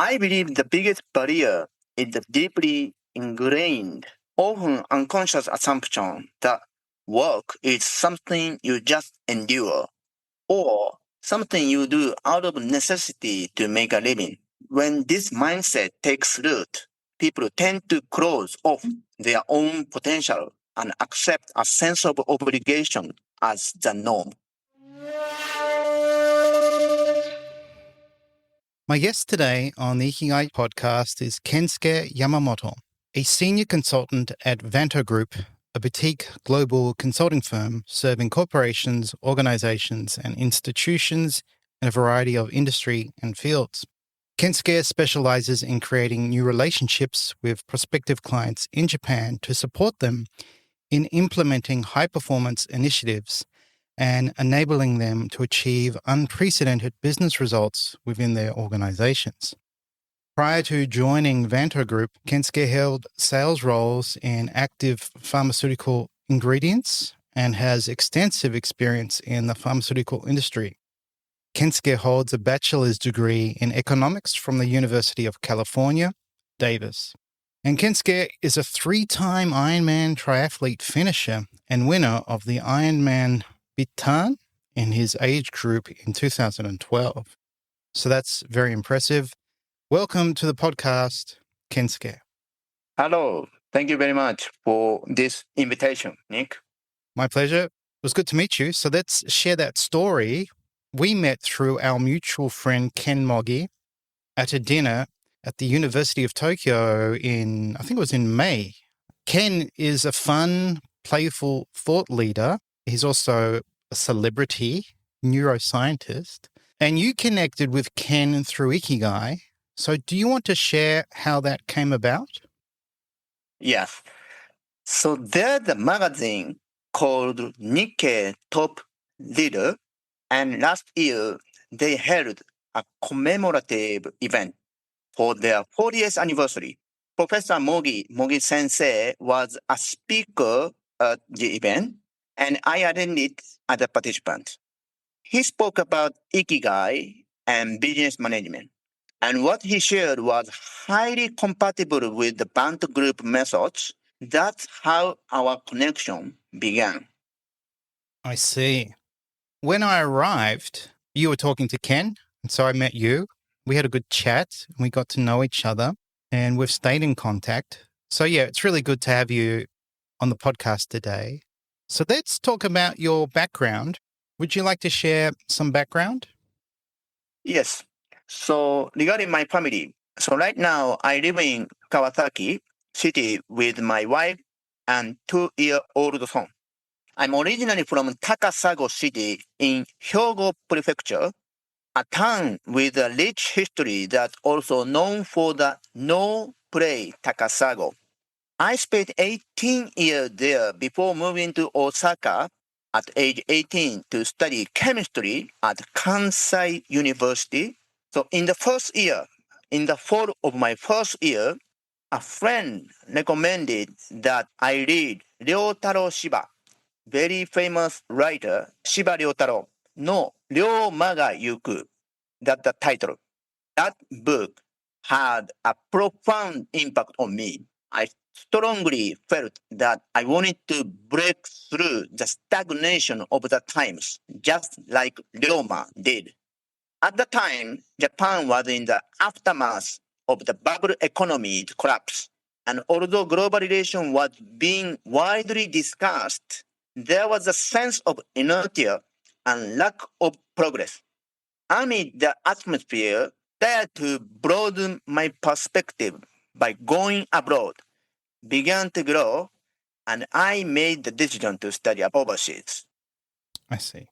I believe the biggest barrier is the deeply ingrained, often unconscious assumption that work is something you just endure or something you do out of necessity to make a living. When this mindset takes root, people tend to close off their own potential and accept a sense of obligation as the norm. My guest today on the Ikigai podcast is Kensuke Yamamoto, a senior consultant at Vanto Group, a boutique global consulting firm serving corporations, organizations, and institutions in a variety of industry and fields. Kensuke specializes in creating new relationships with prospective clients in Japan to support them in implementing high-performance initiatives and enabling them to achieve unprecedented business results within their organizations. Prior to joining Vanto Group, Kensuke held sales roles in active pharmaceutical ingredients and has extensive experience in the pharmaceutical industry. Kensuke holds a bachelor's degree in economics from the University of California, Davis. And Kensuke is a 3-time Ironman triathlete finisher and winner of the Ironman Bitan in his age group in 2012. So that's very impressive. Welcome to the podcast, Kensuke. Hello. Thank you very much for this invitation, Nick. My pleasure. It was good to meet you. So let's share that story. We met through our mutual friend Ken Mogi at a dinner at the University of Tokyo I think it was in May. Ken is a fun, playful thought leader. He's also a celebrity, neuroscientist, and you connected with Ken through Ikigai. So do you want to share how that came about? Yes. So there's a magazine called Nikkei Top Leader, and last year they held a commemorative event for their 40th anniversary. Professor Mogi Sensei was a speaker at the event, and I attended as a participant. He spoke about Ikigai and business management, and what he shared was highly compatible with the Vanto Group methods. That's how our connection began. I see. When I arrived, you were talking to Ken, and so I met you. We had a good chat, and we got to know each other, and we've stayed in contact. So yeah, it's really good to have you on the podcast today. So let's talk about your background. Would you like to share some background? Yes. So regarding my family, so right now I live in Kawasaki City with my wife and 2-year-old son. I'm originally from Takasago City in Hyogo Prefecture, a town with a rich history that's also known for the no play Takasago. I spent 18 years there before moving to Osaka at age 18 to study chemistry at Kansai University. So in the fall of my first year, a friend recommended that I read Ryotaro Shiba, very famous writer Shiba Ryotaro no Ryoma ga Yuku. That's the title. That book had a profound impact on me. I strongly felt that I wanted to break through the stagnation of the times, just like Ryoma did. At the time, Japan was in the aftermath of the bubble economy collapse, and although globalization was being widely discussed, there was a sense of inertia and lack of progress. Amid the atmosphere, dared to broaden my perspective by going abroad, began to grow, and I made the decision to study overseas. I see.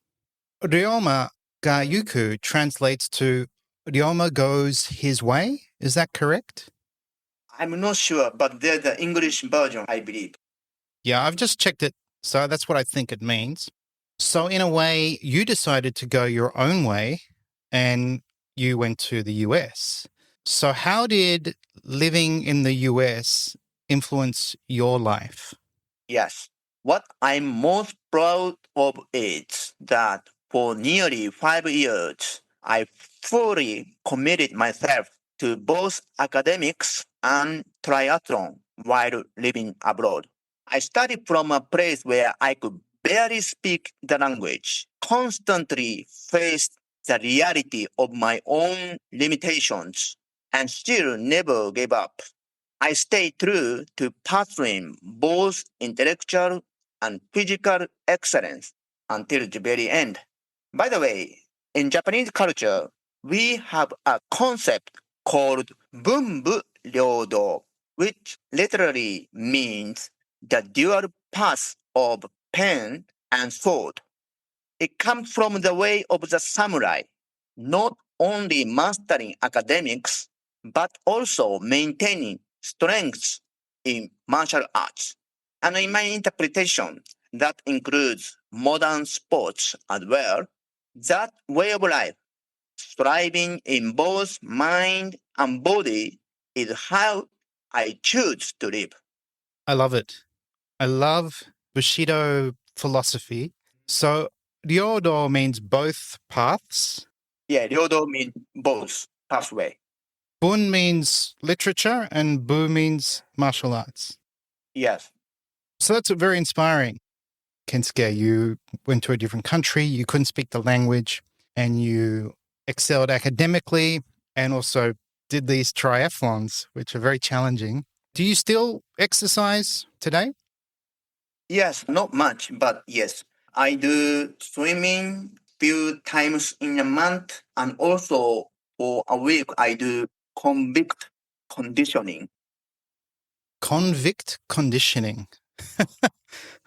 Ryoma ga Yuku translates to Ryoma goes his way. Is that correct? I'm not sure, but there's the English version, I believe. Yeah, I've just checked it. So that's what I think it means. So in a way, you decided to go your own way and you went to the US. So how did living in the US influence your life? Yes. What I'm most proud of is that for nearly 5 years, I fully committed myself to both academics and triathlon while living abroad. I studied from a place where I could barely speak the language, constantly faced the reality of my own limitations, and still never gave up. I stayed true to pursuing both intellectual and physical excellence until the very end. By the way, in Japanese culture, we have a concept called bunbu ryodo, which literally means the dual path of pen and sword. It comes from the way of the samurai, not only mastering academics, but also maintaining strengths in martial arts. And in my interpretation, that includes modern sports as well. That way of life, striving in both mind and body, is how I choose to live. I love it. I love Bushido philosophy. So Ryodo means both paths. Yeah, ryodo means both pathway. Bun means literature and Bu means martial arts. Yes. So that's very inspiring. Kensuke, you went to a different country, you couldn't speak the language, and you excelled academically and also did these triathlons, which are very challenging. Do you still exercise today? Yes, not much, but yes. I do swimming few times in a month, and also for a week I do convict conditioning. Convict conditioning.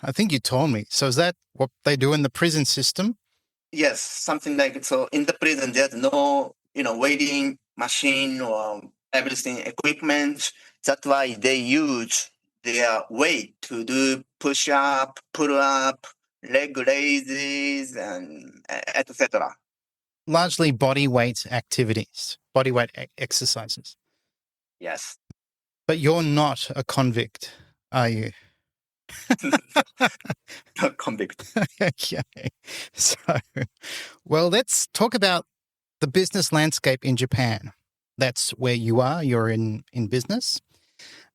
I think you told me. So is that what they do in the prison system? Yes, something like it. So in the prison there's no, weighting machine or everything equipment. That's why they use their weight to do push up, pull up, leg raises, and etc. Largely body weight activities, body weight exercises. Yes. But you're not a convict, are you? Convict. Okay. So, well, let's talk about the business landscape in Japan. That's where you are. You're in business.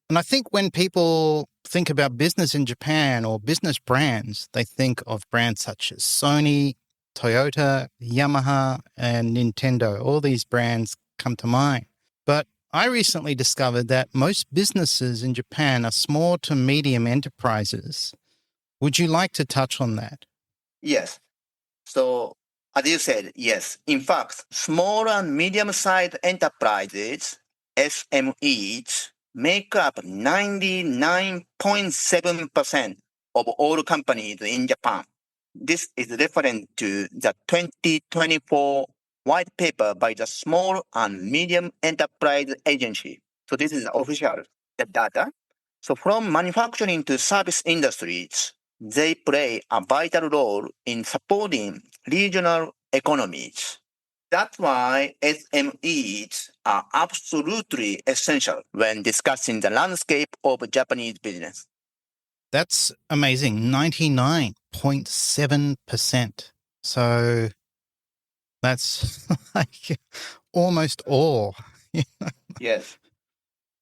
And I think when people think about business in Japan or business brands, they think of brands such as Sony, Toyota, Yamaha, and Nintendo. All these brands come to mind. But I recently discovered that most businesses in Japan are small to medium enterprises. Would you like to touch on that? Yes. So, as you said, yes. In fact, small and medium-sized enterprises, SMEs, make up 99.7% of all companies in Japan. This is referent to the 2024 white paper by the Small and Medium Enterprise Agency. So this is official data. So from manufacturing to service industries, they play a vital role in supporting regional economies. That's why SMEs are absolutely essential when discussing the landscape of Japanese business. That's amazing. 99.7%. So that's like almost all. Yes.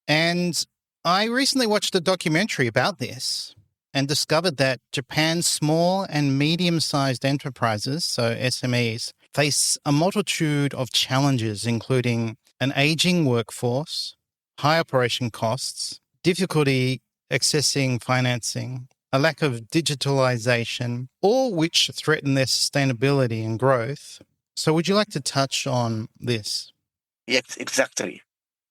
And I recently watched a documentary about this and discovered that Japan's small and medium sized enterprises, so SMEs, face a multitude of challenges, including an aging workforce, high operation costs, difficulty accessing financing, a lack of digitalization, all which threaten their sustainability and growth. So, would you like to touch on this? Yes, exactly.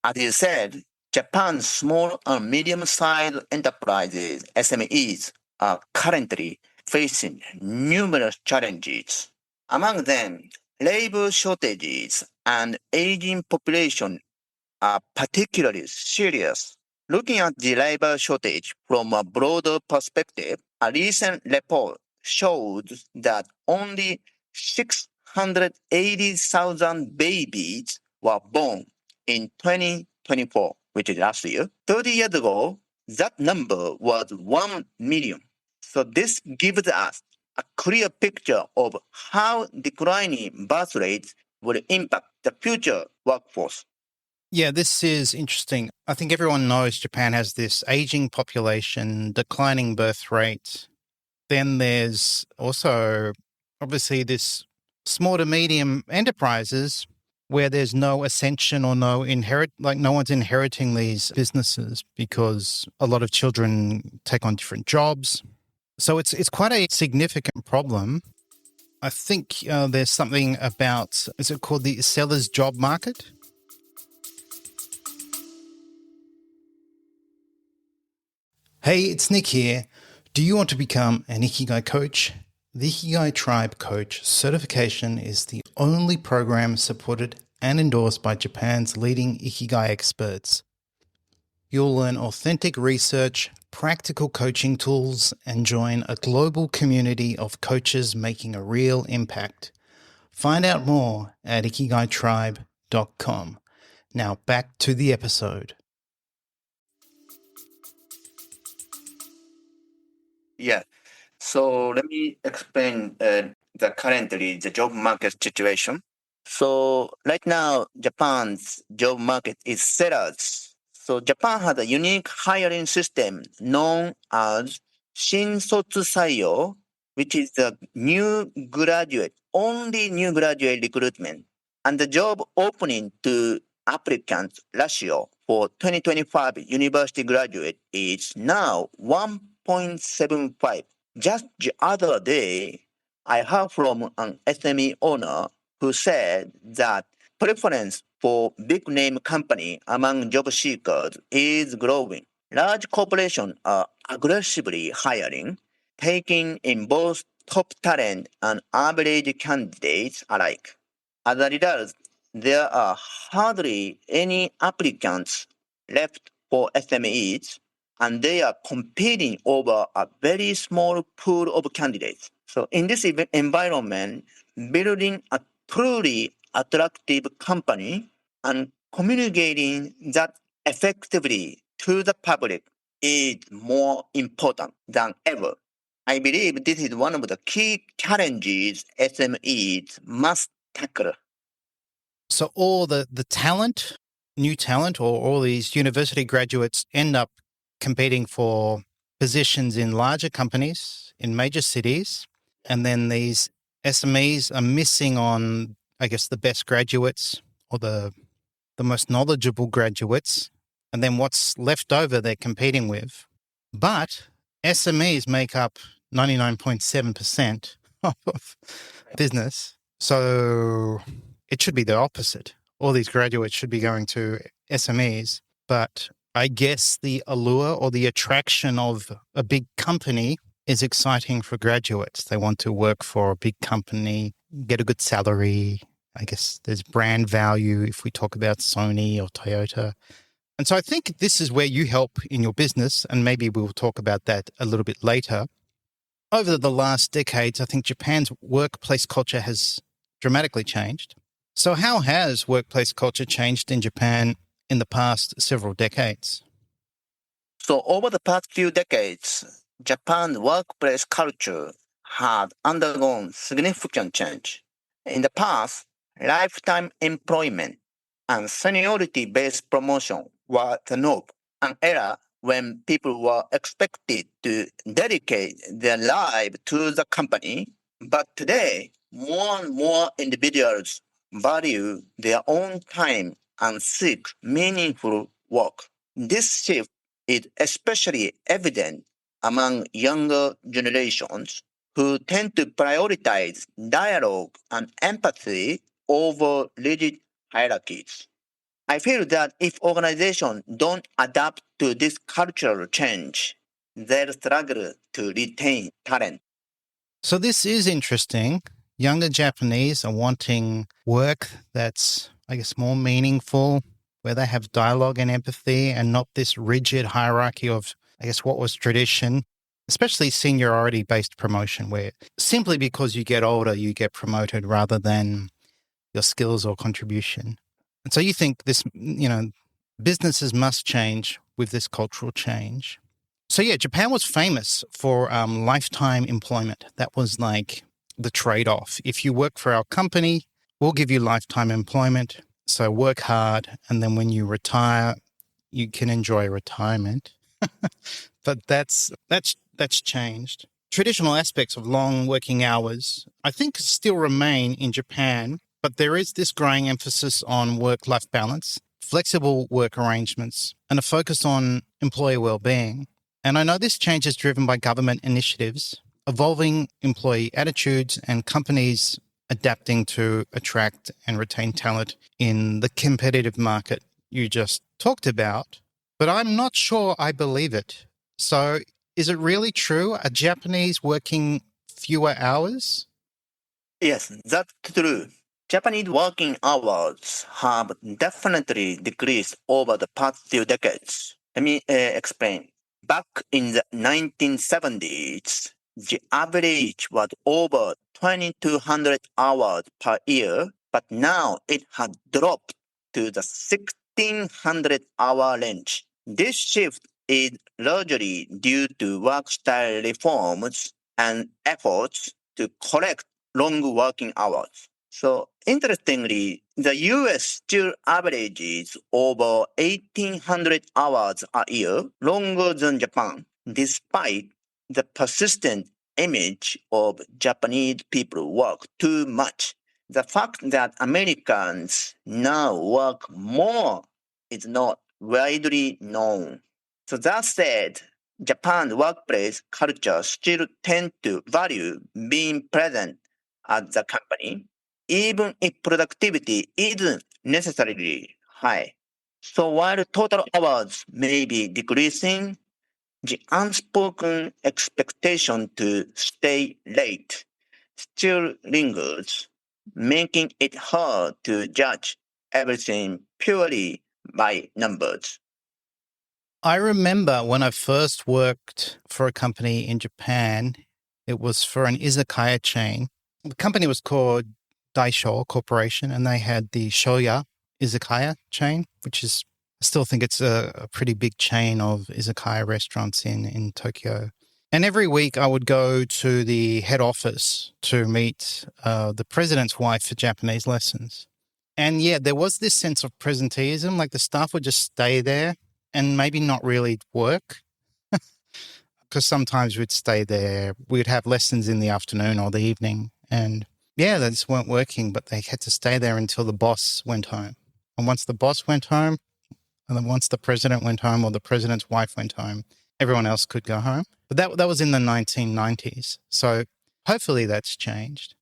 As you said, Japan's small and medium-sized enterprises, SMEs, are currently facing numerous challenges. Among them, labor shortages and aging population are particularly serious. Looking at the labor shortage from a broader perspective, a recent report shows that only 680,000 babies were born in 2024, which is last year. 30 years ago, that number was 1 million. So this gives us a clear picture of how declining birth rates will impact the future workforce. Yeah, this is interesting. I think everyone knows Japan has this aging population, declining birth rate. Then there's also obviously this small to medium enterprises where there's no ascension or no one's inheriting these businesses because a lot of children take on different jobs. So it's quite a significant problem. I think there's something about, is it called the seller's job market? Hey, it's Nick here. Do you want to become an Ikigai coach? The Ikigai Tribe Coach certification is the only program supported and endorsed by Japan's leading Ikigai experts. You'll learn authentic research, practical coaching tools, and join a global community of coaches making a real impact. Find out more at ikigaitribe.com. Now back to the episode. Yeah. So let me explain the job market situation. So right now, Japan's job market is sellers. So Japan has a unique hiring system known as Shinsotsu Saiyo, which is the only new graduate recruitment. And the job opening to applicants ratio for 2025 university graduate is now 1.75. Just the other day, I heard from an SME owner who said that preference for big name company among job seekers is growing. Large corporations are aggressively hiring, taking in both top talent and average candidates alike. As a result, there are hardly any applicants left for SMEs, and they are competing over a very small pool of candidates. So in this environment, building a truly attractive company and communicating that effectively to the public is more important than ever. I believe this is one of the key challenges SMEs must tackle. So all the talent, new talent, or all these university graduates end up competing for positions in larger companies in major cities. And then these SMEs are missing on, I guess, the best graduates or the most knowledgeable graduates. And then what's left over they're competing with. But SMEs make up 99.7% of business. So it should be the opposite. All these graduates should be going to SMEs. But I guess the allure or the attraction of a big company is exciting for graduates. They want to work for a big company, get a good salary. I guess there's brand value if we talk about Sony or Toyota. And so I think this is where you help in your business, and maybe we'll talk about that a little bit later. Over the last decades, I think Japan's workplace culture has dramatically changed. So how has workplace culture changed in Japan in the past several decades? So over the past few decades, Japan's workplace culture has undergone significant change. In the past, lifetime employment and seniority-based promotion were the norm, an era when people were expected to dedicate their life to the company. But today, more and more individuals value their own time and seek meaningful work. This shift is especially evident among younger generations who tend to prioritize dialogue and empathy over rigid hierarchies. I feel that if organizations don't adapt to this cultural change, they'll struggle to retain talent. So this is interesting. Younger Japanese are wanting work that's, I guess, more meaningful, where they have dialogue and empathy and not this rigid hierarchy of, I guess, what was tradition, especially seniority-based promotion, where simply because you get older, you get promoted rather than your skills or contribution. And so you think this, businesses must change with this cultural change. So yeah, Japan was famous for lifetime employment. That was like the trade-off. If you work for our company, we'll give you lifetime employment. So work hard, and then when you retire, you can enjoy retirement. But that's changed. Traditional aspects of long working hours, I think, still remain in Japan, but there is this growing emphasis on work-life balance, flexible work arrangements, and a focus on employee well-being. And I know this change is driven by government initiatives, evolving employee attitudes, and companies adapting to attract and retain talent in the competitive market you just talked about. But I'm not sure I believe it. So is it really true? Are Japanese working fewer hours? Yes, that's true. Japanese working hours have definitely decreased over the past few decades. Let me explain. Back in the 1970s, the average was over 2,200 hours per year, but now it has dropped to the 1,600-hour range. This shift is largely due to work style reforms and efforts to correct long working hours. So interestingly, the US still averages over 1,800 hours a year, longer than Japan, despite the persistent image of Japanese people work too much. The fact that Americans now work more is not widely known. So that said, Japan's workplace culture still tend to value being present at the company, even if productivity isn't necessarily high. So while total hours may be decreasing, the unspoken expectation to stay late still lingers, making it hard to judge everything purely by numbers. I remember when I first worked for a company in Japan, it was for an izakaya chain. The company was called Daisho Corporation, and they had the Shoya izakaya chain, which is, I still think it's a pretty big chain of izakaya restaurants in Tokyo. And every week I would go to the head office to meet the president's wife for Japanese lessons. And yeah, there was this sense of presenteeism, like the staff would just stay there and maybe not really work, because sometimes we'd stay there. We'd have lessons in the afternoon or the evening. And yeah, they just weren't working, but they had to stay there until the boss went home. And once the boss went home, and then once the president went home or the president's wife went home, everyone else could go home. But that was in the 1990s. So hopefully that's changed.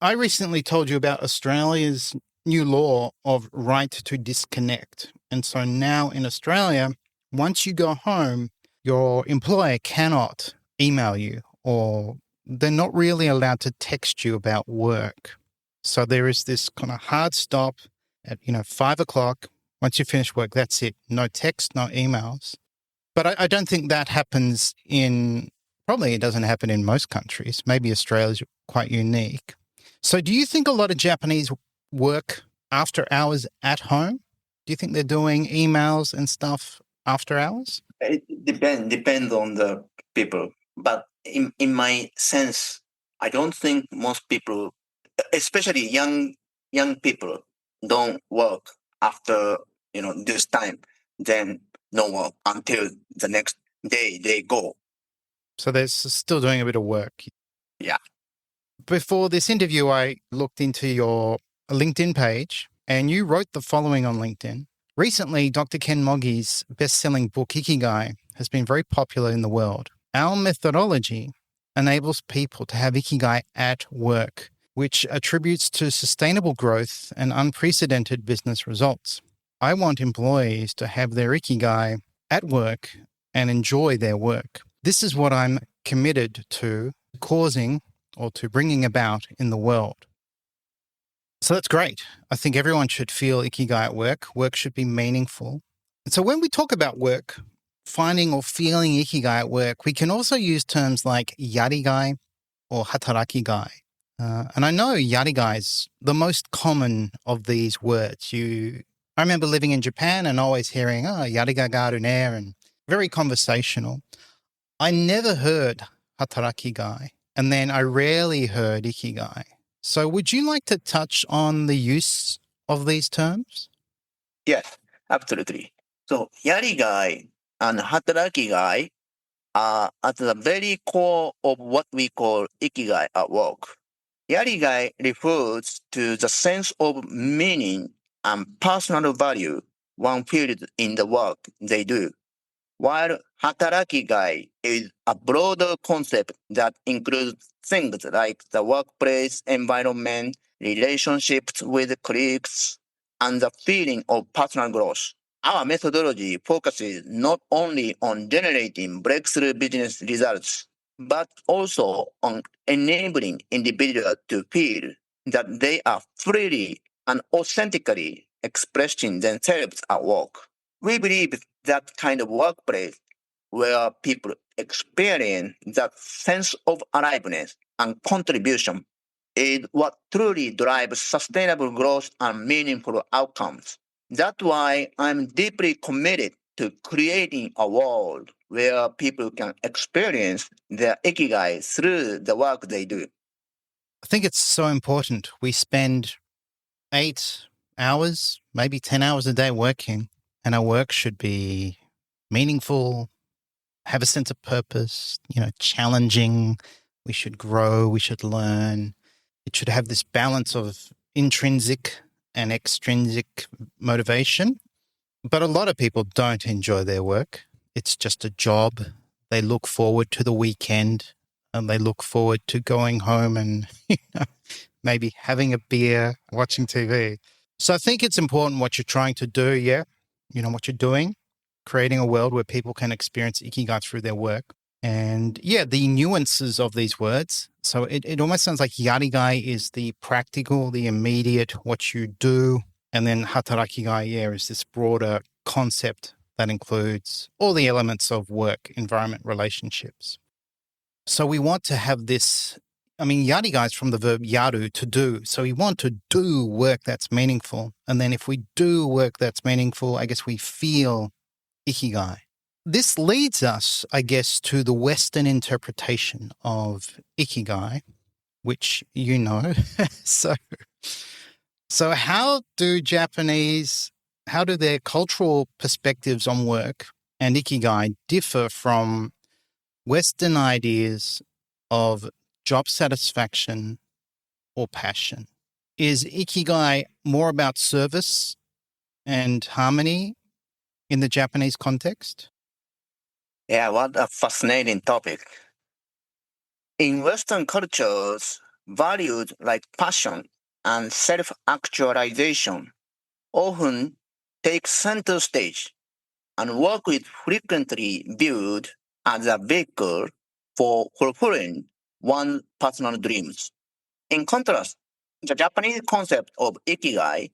I recently told you about Australia's new law of right to disconnect. And so now in Australia, once you go home, your employer cannot email you, or they're not really allowed to text you about work. So there is this kind of hard stop at 5:00. Once you finish work, that's it. No text, no emails. But I don't think that happens probably it doesn't happen in most countries. Maybe Australia's quite unique. So do you think a lot of Japanese work after hours at home? Do you think they're doing emails and stuff after hours? It depends on the people. But in my sense, I don't think most people, especially young people, don't work after this time. Then no work until the next day they go. So they're still doing a bit of work. Yeah. Before this interview, I looked into your LinkedIn page, and you wrote the following on LinkedIn. Recently, Dr. Ken Mogi's best-selling book, Ikigai, has been very popular in the world. Our methodology enables people to have Ikigai at work, which attributes to sustainable growth and unprecedented business results. I want employees to have their Ikigai at work and enjoy their work. This is what I'm committed to causing or to bringing about in the world. So that's great. I think everyone should feel Ikigai at work. Work should be meaningful. And so when we talk about work, finding or feeling Ikigai at work, we can also use terms like yarigai or hatarakigai. And I know yarigai is the most common of these words. I remember living in Japan and always hearing, yarigai ga aru ne, and very conversational. I never heard hatarakigai, and then I rarely heard Ikigai. So would you like to touch on the use of these terms? Yes, absolutely. So, yarigai and hatarakigai are at the very core of what we call ikigai at work. Yarigai refers to the sense of meaning and personal value one feels in the work they do, while hatarakigai is a broader concept that includes things like the workplace environment, relationships with colleagues, and the feeling of personal growth. Our methodology focuses not only on generating breakthrough business results, but also on enabling individuals to feel that they are freely and authentically expressing themselves at work. We believe that kind of workplace where people experience that sense of aliveness and contribution is what truly drives sustainable growth and meaningful outcomes. That's why I'm deeply committed to creating a world where people can experience their ikigai through the work they do. I think it's so important. We spend 8 hours, maybe 10 hours a day working, and our work should be meaningful, have a sense of purpose, challenging. We should grow, we should learn. It should have this balance of intrinsic and extrinsic motivation. But a lot of people don't enjoy their work. It's just a job. They look forward to the weekend and they look forward to going home and maybe having a beer, watching TV. So I think it's important what you're trying to do, what you're doing, creating a world where people can experience Ikigai through their work. And the nuances of these words. So it almost sounds like Yarigai is the practical, the immediate, what you do. And then Hatarakigai, is this broader concept that includes all the elements of work, environment, relationships. So we want to have this, Yarigai is from the verb yaru, to do. So we want to do work that's meaningful. And then if we do work that's meaningful, I guess we feel Ikigai. This leads us, I guess, to the Western interpretation of Ikigai, which you know. So how do their cultural perspectives on work and Ikigai differ from Western ideas of job satisfaction or passion? Is Ikigai more about service and harmony in the Japanese context? Yeah, what a fascinating topic. In Western cultures, values like passion and self actualization often take center stage, and work is frequently viewed as a vehicle for fulfilling one's personal dreams. In contrast, the Japanese concept of ikigai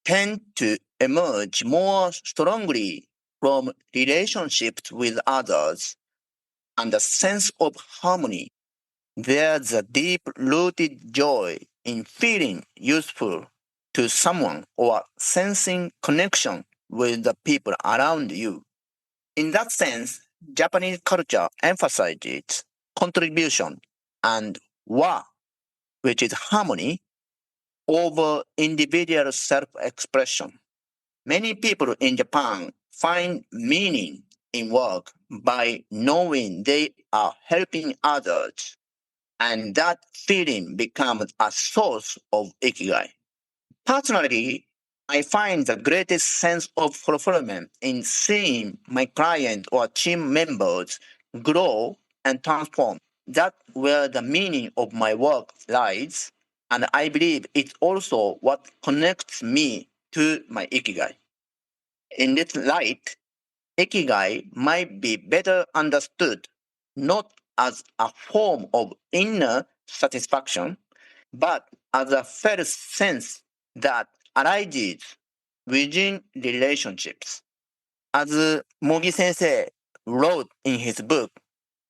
tend to emerge more strongly from relationships with others and a sense of harmony. There's a deep rooted joy in feeling useful to someone or sensing connection with the people around you. In that sense, Japanese culture emphasizes contribution and wa, which is harmony, over individual self expression. Many people in Japan find meaning in work by knowing they are helping others, and that feeling becomes a source of ikigai. Personally, I find the greatest sense of fulfillment in seeing my client or team members grow and transform. That's where the meaning of my work lies, and I believe it's also what connects me to my ikigai. In this light, ikigai might be better understood not as a form of inner satisfaction, but as a felt sense that arises within relationships. As Mogi Sensei wrote in his book,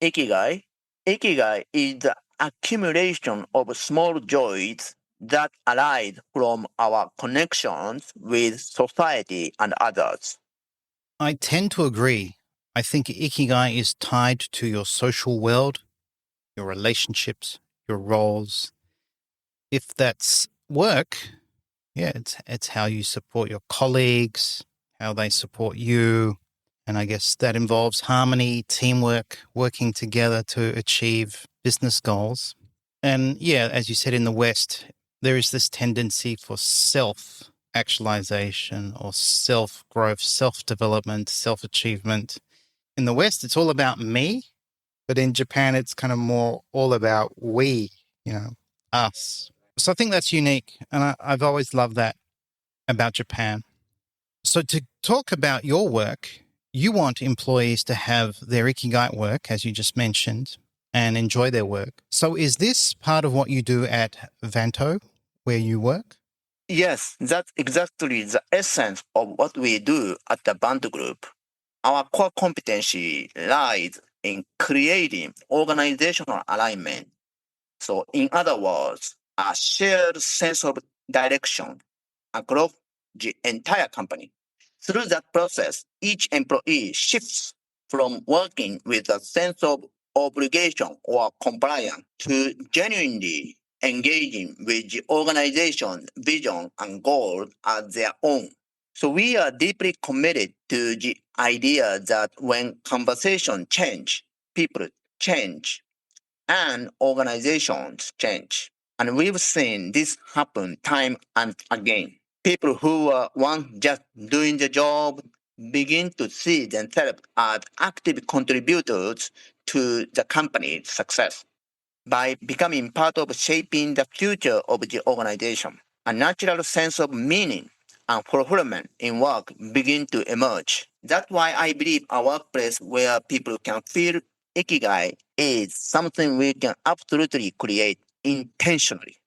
Ikigai, Ikigai is the accumulation of small joys that arise from our connections with society and others. I tend to agree. I think Ikigai is tied to your social world, your relationships, your roles. If that's work, Yeah, it's how you support your colleagues, how they support you. And I guess that involves harmony, teamwork, working together to achieve business goals. And yeah, as you said, in the West, there is this tendency for self-actualization or self-growth, self-development, self-achievement. In the West, it's all about me, but in Japan, it's kind of more all about we, us. So I think that's unique. And I've always loved that about Japan. So to talk about your work, you want employees to have their Ikigai work, as you just mentioned, and enjoy their work. So is this part of what you do at Vanto, where you work? Yes, that's exactly the essence of what we do at the Vanto Group. Our core competency lies in creating organizational alignment. So, in other words, a shared sense of direction across the entire company. Through that process, each employee shifts from working with a sense of obligation or compliance to genuinely engaging with the organization's vision and goals as their own. So we are deeply committed to the idea that when conversations change, people change and organizations change. And we've seen this happen time and again. People who were once just doing the job begin to see themselves as active contributors to the company's success. By becoming part of shaping the future of the organization, a natural sense of meaning and fulfillment in work begin to emerge. That's why I believe a workplace where people can feel ikigai is something we can absolutely create intentionally.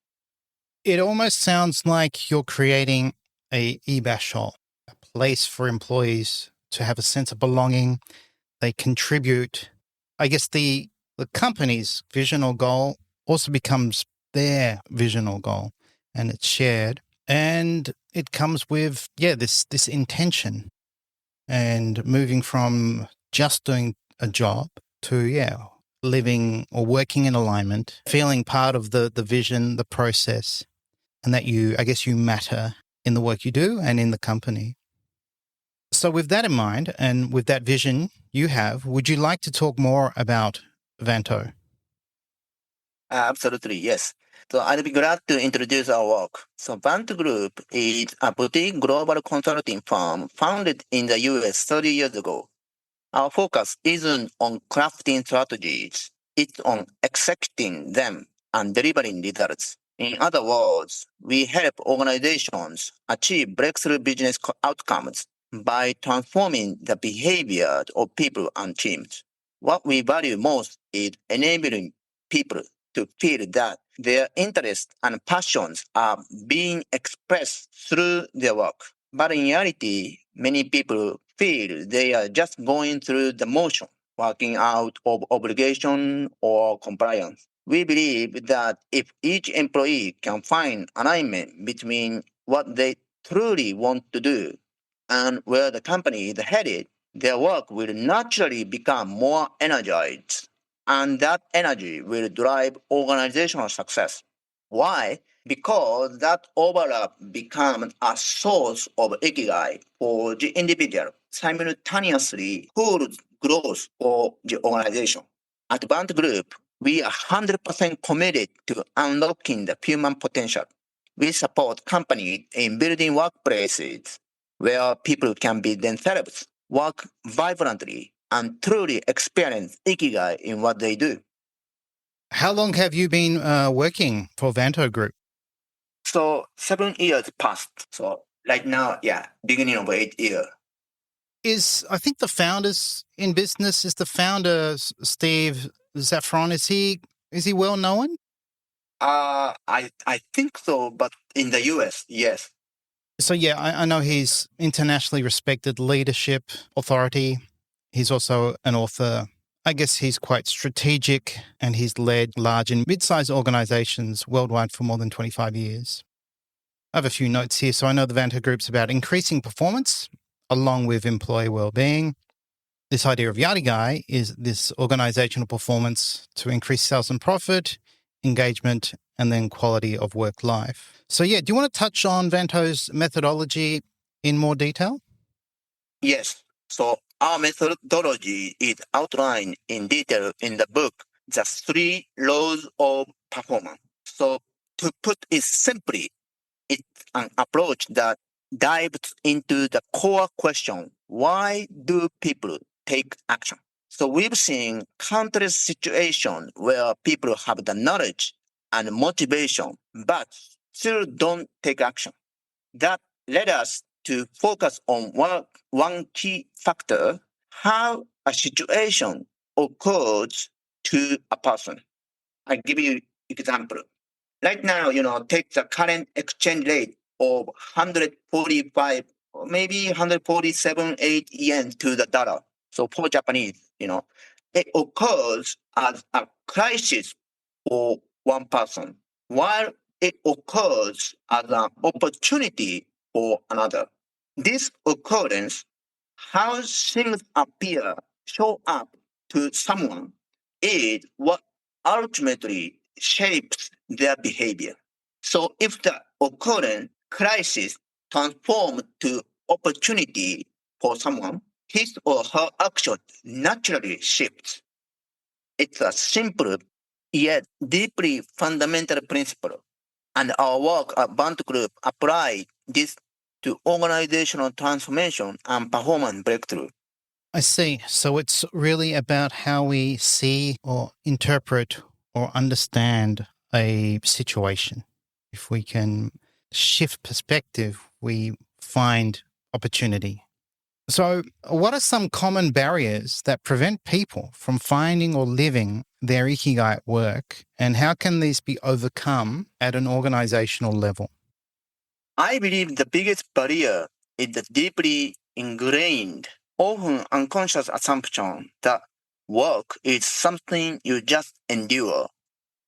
It almost sounds like you're creating a ibasho, a place for employees to have a sense of belonging. They contribute. I guess the company's vision or goal also becomes their vision or goal, and it's shared. And it comes with, this intention and moving from just doing a job to, living or working in alignment, feeling part of the vision, the process, and that you matter in the work you do and in the company. So with that in mind and with that vision you have, would you like to talk more about Vanto? Absolutely, yes. So I'd be glad to introduce our work. So Vanto Group is a boutique global consulting firm founded in the US 30 years ago. Our focus isn't on crafting strategies, it's on executing them and delivering results. In other words, we help organizations achieve breakthrough business outcomes by transforming the behavior of people and teams. What we value most is enabling people to feel that their interests and passions are being expressed through their work. But in reality, many people feel they are just going through the motion, working out of obligation or compliance. We believe that if each employee can find alignment between what they truly want to do and where the company is headed, their work will naturally become more energized, and that energy will drive organizational success. Why? Because that overlap becomes a source of ikigai for the individual, simultaneously fuels growth for the organization. At Vanto Group, we are 100% committed to unlocking the human potential. We support companies in building workplaces where people can be themselves, work vibrantly, and truly experience ikigai in what they do. How long have you been working for Vanto Group? So 7 years passed. So right now, yeah, beginning of 8 year. I think the founders in business, is the founder Steve Zaffron, is he well known? I think so, but in the US, yes. So yeah, I know he's internationally respected leadership authority. He's also an author. I guess he's quite strategic and he's led large and mid-sized organizations worldwide for more than 25 years. I have a few notes here. So I know the Vanto Group's about increasing performance along with employee well-being. This idea of Yarigai is this organizational performance to increase sales and profit, engagement, and then quality of work life. So, do you want to touch on Vanto's methodology in more detail? Yes. So our methodology is outlined in detail in the book, The Three Laws of Performance. So to put it simply, it's an approach that dives into the core question, why do people take action? So we've seen countless situations where people have the knowledge and motivation, but still don't take action. That led us to focus on one key factor, how a situation occurs to a person. I give you example. Right now, take the current exchange rate of 145 or maybe 147, 8 yen to the dollar. So for Japanese, it occurs as a crisis for one person, while it occurs as an opportunity for another. This occurrence, how things show up to someone, is what ultimately shapes their behavior. So if the occurrence crisis transforms to opportunity for someone, his or her action naturally shifts. It's a simple yet deeply fundamental principle, and our work at Vanto Group apply this to organizational transformation and performance breakthrough. I see. So it's really about how we see or interpret or understand a situation. If we can shift perspective, we find opportunity. So, what are some common barriers that prevent people from finding or living their Ikigai at work, and how can these be overcome at an organizational level? I believe the biggest barrier is the deeply ingrained, often unconscious assumption that work is something you just endure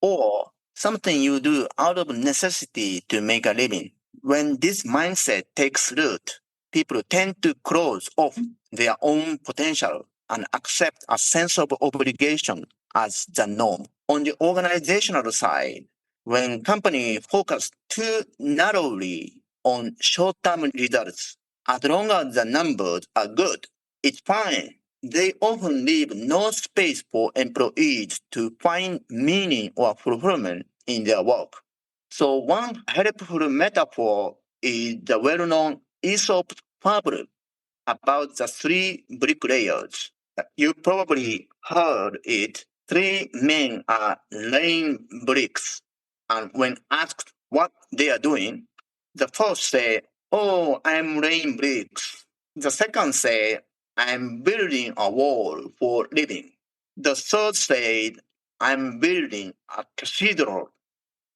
or something you do out of necessity to make a living. When this mindset takes root, people tend to close off their own potential and accept a sense of obligation as the norm. On the organizational side, when companies focus too narrowly on short-term results, as long as the numbers are good, it's fine. They often leave no space for employees to find meaning or fulfillment in their work. So one helpful metaphor is the well-known Aesop fable about the three bricklayers. You probably heard it. Three men are laying bricks, and when asked what they are doing, the first say, "Oh, I'm laying bricks." The second say, "I'm building a wall for living." The third said, "I'm building a cathedral."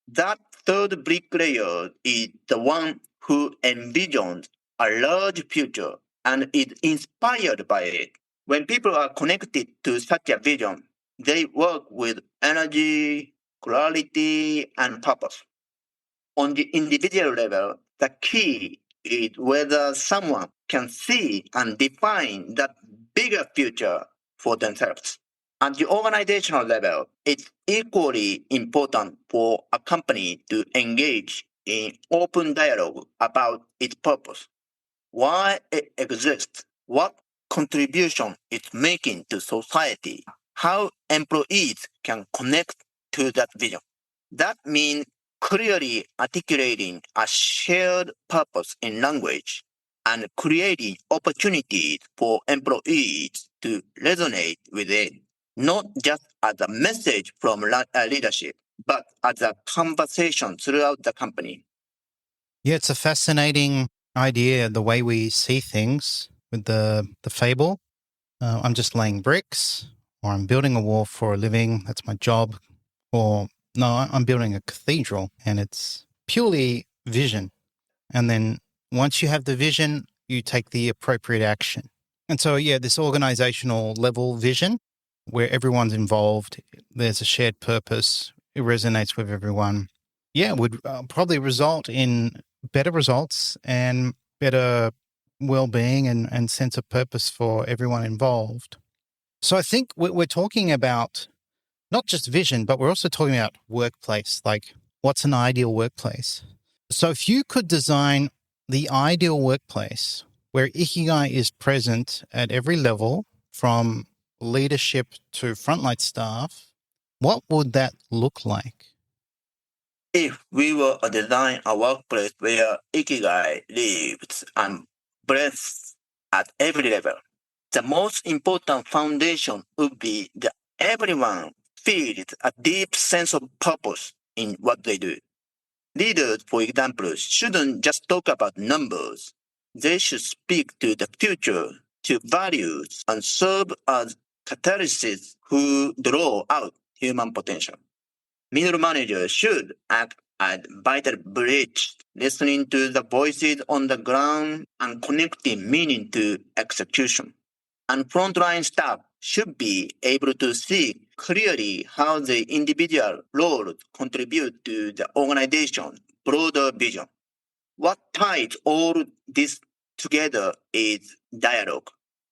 That third bricklayer is the one who envisions a large future and is inspired by it. When people are connected to such a vision, they work with energy, clarity, and purpose. On the individual level, the key is whether someone can see and define that bigger future for themselves. At the organizational level, it's equally important for a company to engage in open dialogue about its purpose, why it exists, what contribution it's making to society, how employees can connect to that vision. That means clearly articulating a shared purpose in language and creating opportunities for employees to resonate with it, not just as a message from leadership, but as a conversation throughout the company. Yeah, it's a fascinating idea, the way we see things with the fable. I'm just laying bricks, or I'm building a wall for a living. That's my job. Or no, I'm building a cathedral, and it's purely vision. And then once you have the vision, you take the appropriate action. And so, this organizational level vision where everyone's involved, there's a shared purpose, it resonates with everyone. Would probably result in better results and better well-being and sense of purpose for everyone involved. So I think we're talking about not just vision, but we're also talking about workplace, like what's an ideal workplace. So if you could design the ideal workplace where Ikigai is present at every level, from leadership to frontline staff, what would that look like? If we were to design a workplace where Ikigai lives and breathes at every level, the most important foundation would be that everyone feels a deep sense of purpose in what they do. Leaders, for example, shouldn't just talk about numbers. They should speak to the future, to values, and serve as catalysts who draw out human potential. Middle managers should act as vital bridge, listening to the voices on the ground and connecting meaning to execution. And frontline staff should be able to see clearly how the individual roles contribute to the organization's broader vision. What ties all this together is dialogue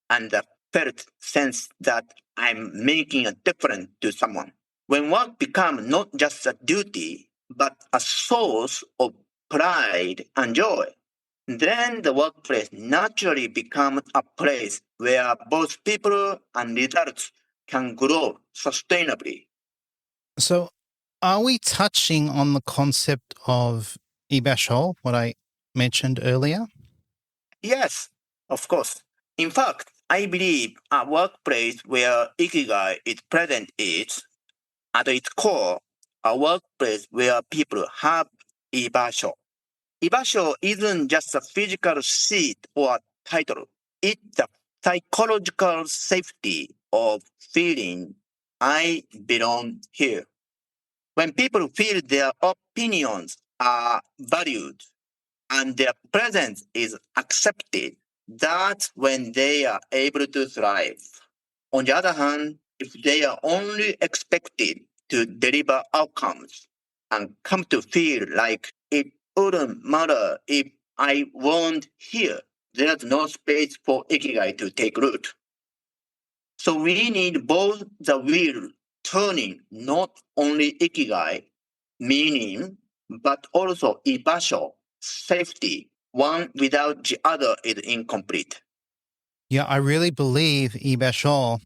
and the felt sense that I'm making a difference to someone. When work becomes not just a duty, but a source of pride and joy, then the workplace naturally becomes a place where both people and results can grow sustainably. So are we touching on the concept of ibashol, what I mentioned earlier? Yes, of course. In fact, I believe a workplace where Ikigai is present is, at its core, a workplace where people have ibasho. Ibasho isn't just a physical seat or title. It's the psychological safety of feeling I belong here. When people feel their opinions are valued and their presence is accepted, that's when they are able to thrive. On the other hand, if they are only expected to deliver outcomes and come to feel like it wouldn't matter if I weren't here, there's no space for Ikigai to take root. So we need both the wheel turning, not only Ikigai, meaning, but also ibasho, safety. One without the other is incomplete. Yeah, I really believe ibashol.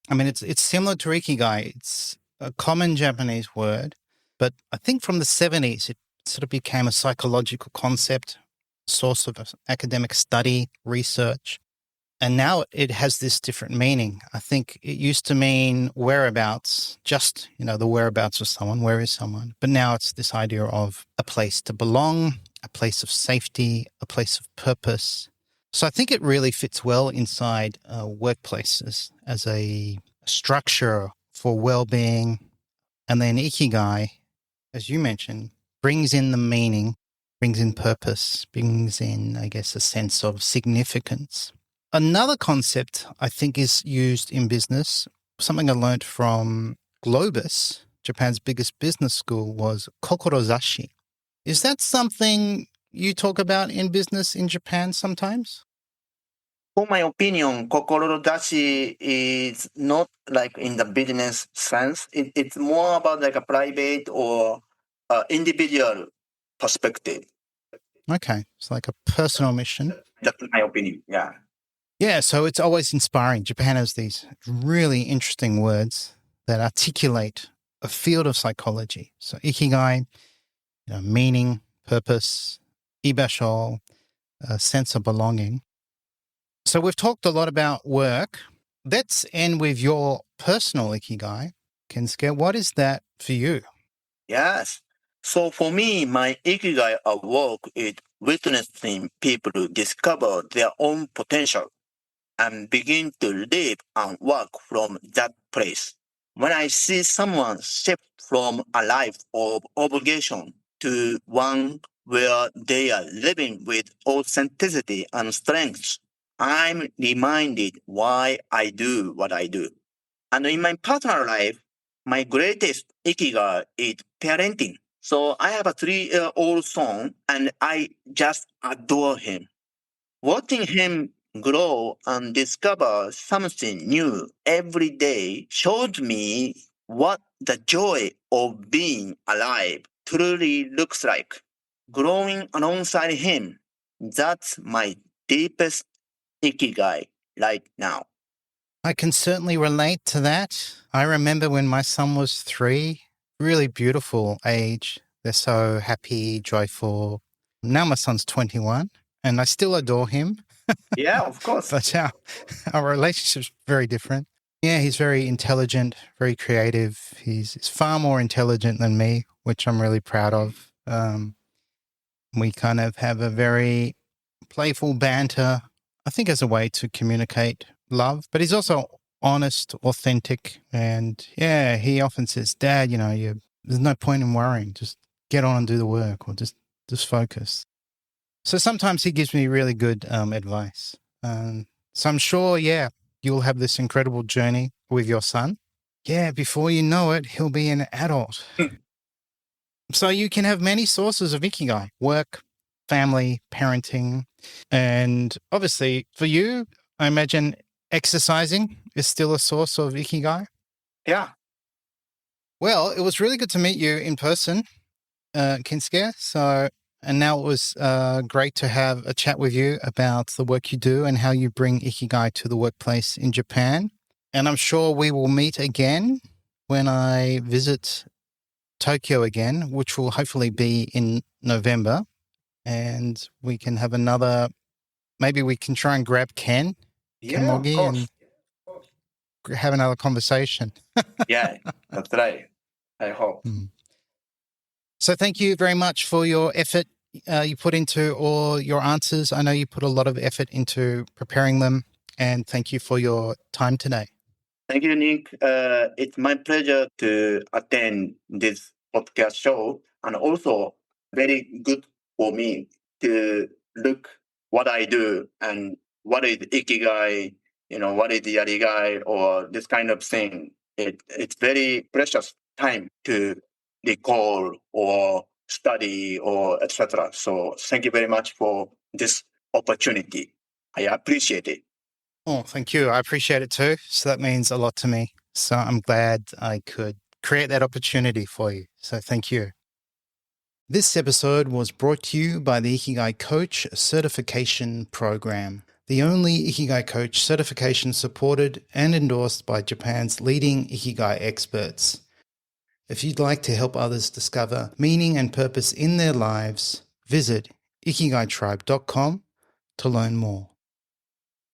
I mean, it's similar to ikigai. It's a common Japanese word, but I think from the 70s, it sort of became a psychological concept, source of academic study, research. And now it has this different meaning. I think it used to mean whereabouts, just, the whereabouts of someone, where is someone? But now it's this idea of a place to belong, a place of safety, a place of purpose. So I think it really fits well inside workplaces as a structure for well-being. And then Ikigai, as you mentioned, brings in the meaning, brings in purpose, brings in, I guess, a sense of significance. Another concept I think is used in business, something I learned from Globus, Japan's biggest business school, was kokorozashi. Is that something you talk about in business in Japan sometimes? For my opinion, Kokorodashi is not like in the business sense. It's more about like a private or individual perspective. Okay, it's like a personal mission. That's my opinion. Yeah. Yeah, so it's always inspiring. Japan has these really interesting words that articulate a field of psychology. So ikigai, meaning, purpose, ibasho, a sense of belonging. So we've talked a lot about work. Let's end with your personal ikigai. Kensuke, what is that for you? Yes. So for me, my ikigai at work is witnessing people discover their own potential and begin to live and work from that place. When I see someone shift from a life of obligation to one where they are living with authenticity and strength, I'm reminded why I do what I do. And in my personal life, my greatest ikigai is parenting. So I have a 3-year-old son and I just adore him. Watching him grow and discover something new every day shows me what the joy of being alive truly looks like. growing alongside him. That's my deepest Ikigai right now. I can certainly relate to that. I remember when my son was 3, really beautiful age. They're so happy, joyful. Now my son's 21 and I still adore him, Yeah, of course. but our relationship's very different. Yeah, he's very intelligent, very creative. He's far more intelligent than me, which I'm really proud of. We kind of have a very playful banter, I think, as a way to communicate love. But he's also honest, authentic. And yeah, he often says, Dad, there's no point in worrying. Just get on and do the work, or just focus. So sometimes he gives me really good advice. So I'm sure, yeah, you'll have this incredible journey with your son. Yeah, before you know it, he'll be an adult. So you can have many sources of Ikigai: work, family, parenting. And obviously for you, I imagine exercising is still a source of Ikigai. Yeah. Well, it was really good to meet you in person, Kensuke. And now it was great to have a chat with you about the work you do and how you bring Ikigai to the workplace in Japan. And I'm sure we will meet again when I visit Tokyo again, which will hopefully be in November. And we can have maybe we can try and grab Ken Mogi and have another conversation. Yeah, that's right. I hope. So thank you very much for your effort you put into all your answers. I know you put a lot of effort into preparing them, and thank you for your time today. Thank you, Nick. It's my pleasure to attend this podcast show, and also very good for me to look what I do and what is Ikigai, what is Yarigai, or this kind of thing. It's very precious time to recall or study or etc. So thank you very much for this opportunity. I appreciate it. Oh, thank you. I appreciate it too. So that means a lot to me. So I'm glad I could create that opportunity for you. So thank you. This episode was brought to you by the Ikigai Coach Certification Program, the only Ikigai Coach certification supported and endorsed by Japan's leading Ikigai experts. If you'd like to help others discover meaning and purpose in their lives, visit ikigaitribe.com to learn more.